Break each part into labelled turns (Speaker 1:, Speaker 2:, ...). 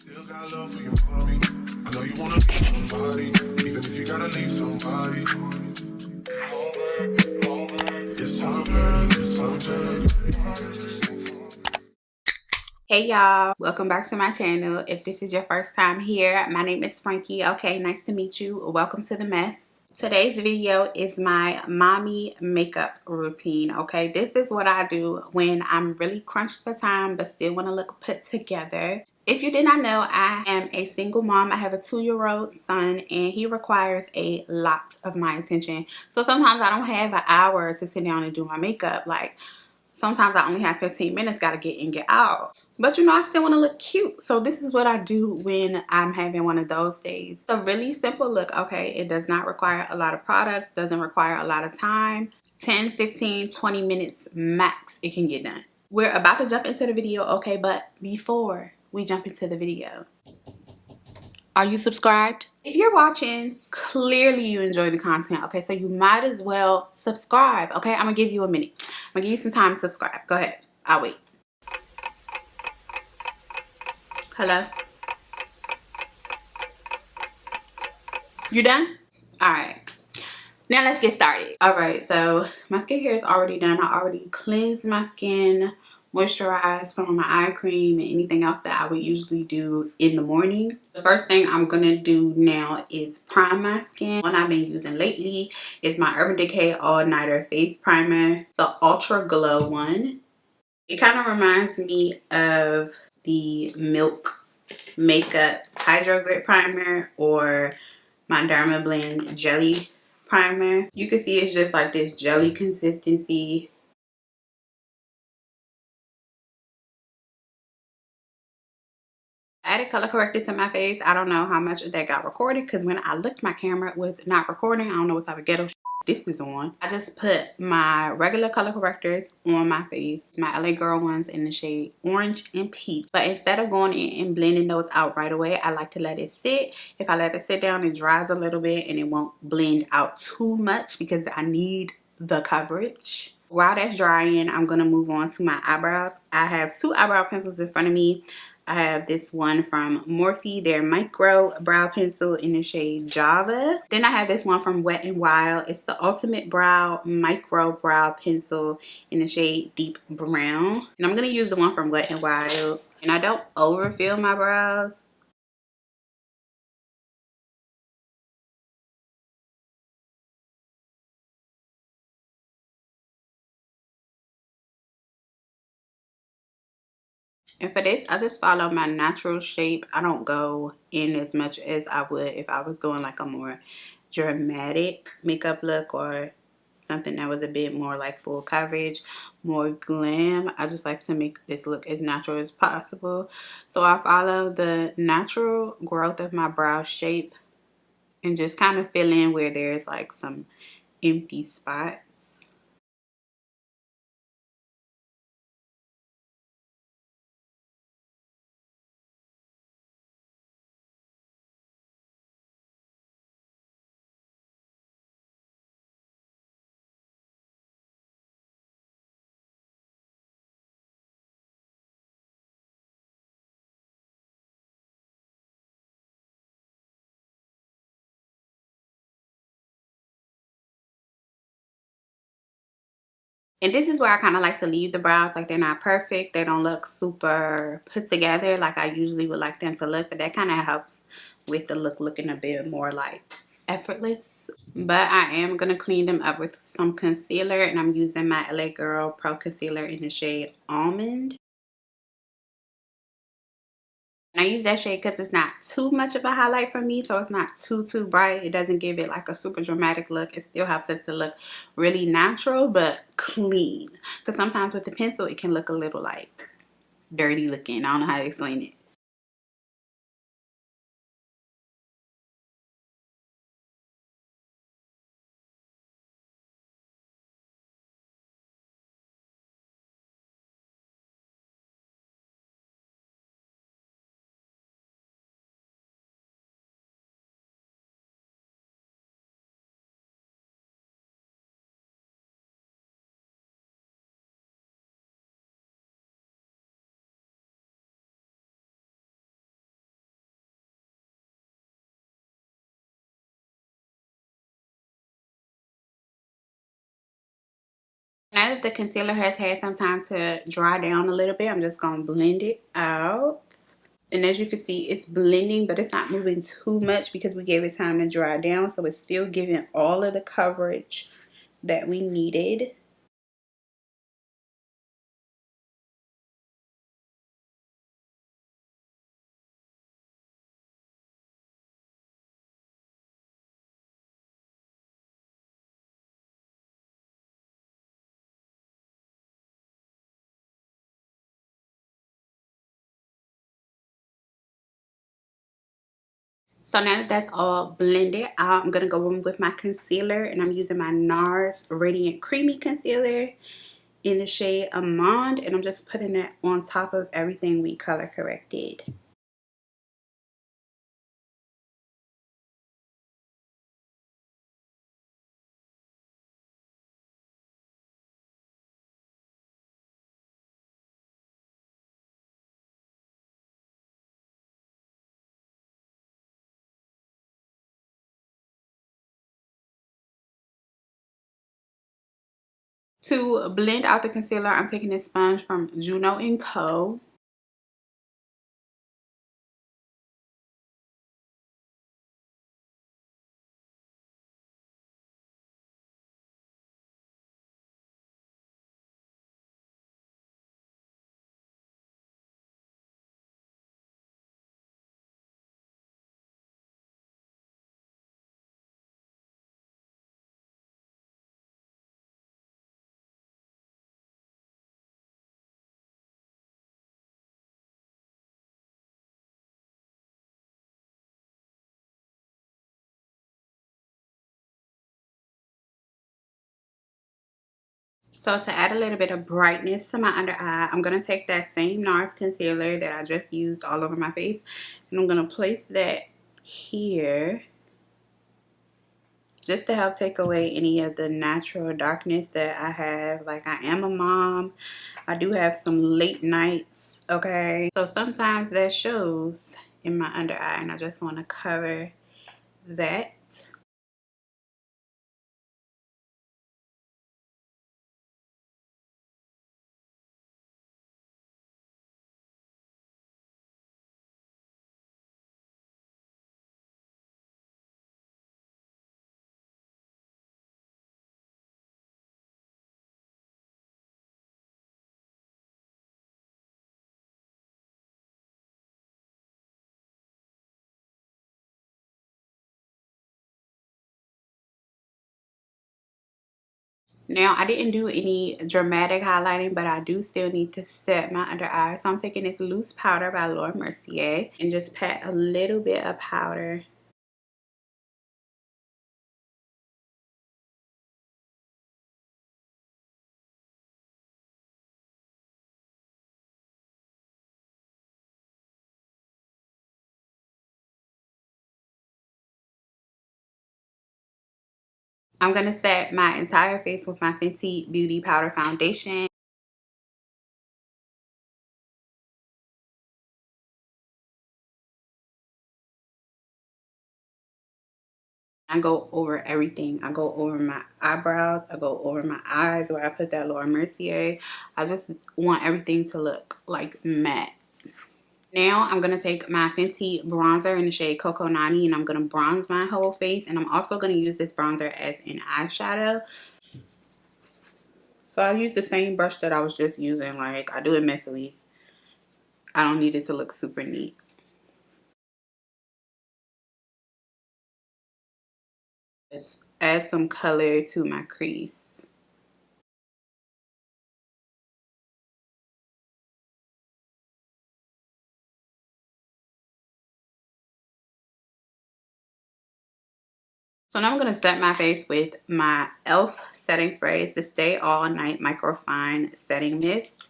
Speaker 1: Still got love for your mommy. I know you wanna be somebody, even if you gotta leave somebody. Yes, I'm ready, yes, I'm ready.
Speaker 2: Hey y'all, welcome back to my channel. If this is your first time here, my name is Frankie. Okay, nice to meet you. Welcome to the mess. Today's video is my mommy makeup routine. Okay, this is what I do when I'm really crunched for time but still want to look put together. If you did not know, I am a single mom. I have a 2-year-old son and he requires a lot of my attention. So sometimes I don't have an hour to sit down and do my makeup. Like sometimes I only have 15 minutes, gotta get in, get out. But you know, I still want to look cute. So this is what I do when I'm having one of those days. It's a really simple look, okay? It does not require a lot of products, doesn't require a lot of time. 10, 15, 20 minutes max, it can get done. We're about to jump into the video, okay? But before we jump into the video, are you subscribed? If you're watching, clearly you enjoy the content, okay? So you might as well subscribe, okay? I'm gonna give you a minute. I'm gonna give you some time to subscribe. Go ahead. I'll wait. Hello? You done? Alright. Now let's get started. Alright, so my skincare is already done. I already cleansed my skin, moisturized, put on my eye cream, and anything else that I would usually do in the morning. The first thing I'm gonna do now is prime my skin. One I've been using lately is my Urban Decay All Nighter Face Primer, the Ultra Glow one. It kind of reminds me of the Milk Makeup Hydro Grip Primer or my Derma Blend Jelly Primer. You can see it's just like this jelly consistency. I added color corrector to my face. I don't know how much of that got recorded because when I looked, my camera was not recording. I don't know what type of ghetto this is on. I just put my regular color correctors on my face, my LA Girl ones in the shade Orange and Peach. But instead of going in and blending those out right away, I like to let it sit. If I let it sit down, it dries a little bit and it won't blend out too much because I need the coverage. While that's drying, I'm going to move on to my eyebrows. I have 2 eyebrow pencils in front of me. I have this one from Morphe, their micro brow pencil in the shade Java. Then I have this one from Wet n Wild. It's the Ultimate Brow Micro Brow Pencil in the shade Deep Brown. And I'm going to use the one from Wet n Wild. And I don't overfill my brows. And for this, I just follow my natural shape. I don't go in as much as I would if I was doing like a more dramatic makeup look or something that was a bit more like full coverage, more glam. I just like to make this look as natural as possible. So I follow the natural growth of my brow shape and just kind of fill in where there's like some empty spots. And this is where I kind of like to leave the brows. Like they're not perfect. They don't look super put together like I usually would like them to look. But that kind of helps with the look looking a bit more like effortless. But I am going to clean them up with some concealer. And I'm using my LA Girl Pro Concealer in the shade Almond. And I use that shade because it's not too much of a highlight for me, so it's not too bright. It doesn't give it like a super dramatic look. It still helps it to look really natural but clean. Because sometimes with the pencil, it can look a little like dirty looking. I don't know how to explain it. Now that the concealer has had some time to dry down a little bit, I'm just going to blend it out. And as you can see, it's blending, but it's not moving too much because we gave it time to dry down. So it's still giving all of the coverage that we needed. So now that that's all blended out, I'm going to go in with my concealer, and I'm using my NARS Radiant Creamy Concealer in the shade Amande, and I'm just putting it on top of everything we color corrected. To blend out the concealer, I'm taking this sponge from Juno & Co. So to add a little bit of brightness to my under eye, I'm going to take that same NARS concealer that I just used all over my face, and I'm going to place that here just to help take away any of the natural darkness that I have. Like, I am a mom. I do have some late nights, okay? So sometimes that shows in my under eye, and I just want to cover that. Now, I didn't do any dramatic highlighting, but I do still need to set my under eye. So I'm taking this loose powder by Mercier and just pat a little bit of powder. I'm going to set my entire face with my Fenty Beauty Powder Foundation. I go over everything. I go over my eyebrows. I go over my eyes where I put that Mercier. I just want everything to look like matte. Now I'm going to take my Fenty bronzer in the shade Coco 90, and I'm going to bronze my whole face. And I'm also going to use this bronzer as an eyeshadow. So I use the same brush that I was just using. Like, I do it messily. I don't need it to look super neat. Just add some color to my crease. So now I'm going to set my face with my e.l.f. setting spray. It's the Stay All Night Micriofine Setting Mist.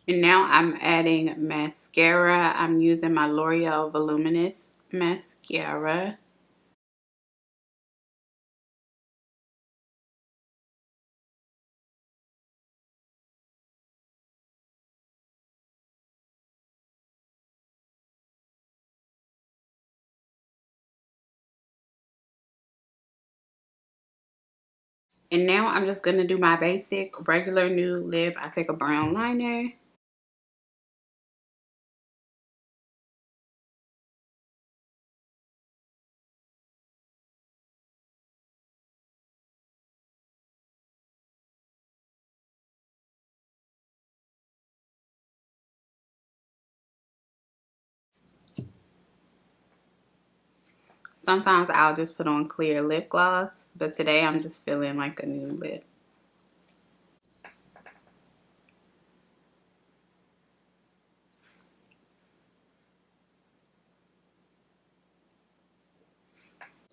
Speaker 2: And now I'm adding mascara. I'm using my L'Oreal Voluminous mascara. And now I'm just going to do my basic regular nude lip. I take a brown liner. Sometimes I'll just put on clear lip gloss, but today I'm just feeling like a nude lip.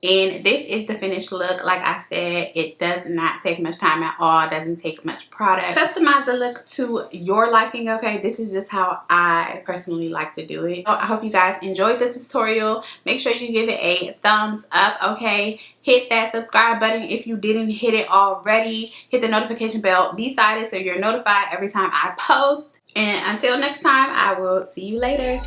Speaker 2: And this is the finished look. Like I said, it does not take much time at all. It doesn't take much product. Customize the look to your liking, okay? This is just how I personally like to do it. So I hope you guys enjoyed the tutorial. Make sure you give it a thumbs up, okay? Hit that subscribe button if you didn't hit it already. Hit the notification bell beside it so you're notified every time I post. And until next time, I will see you later.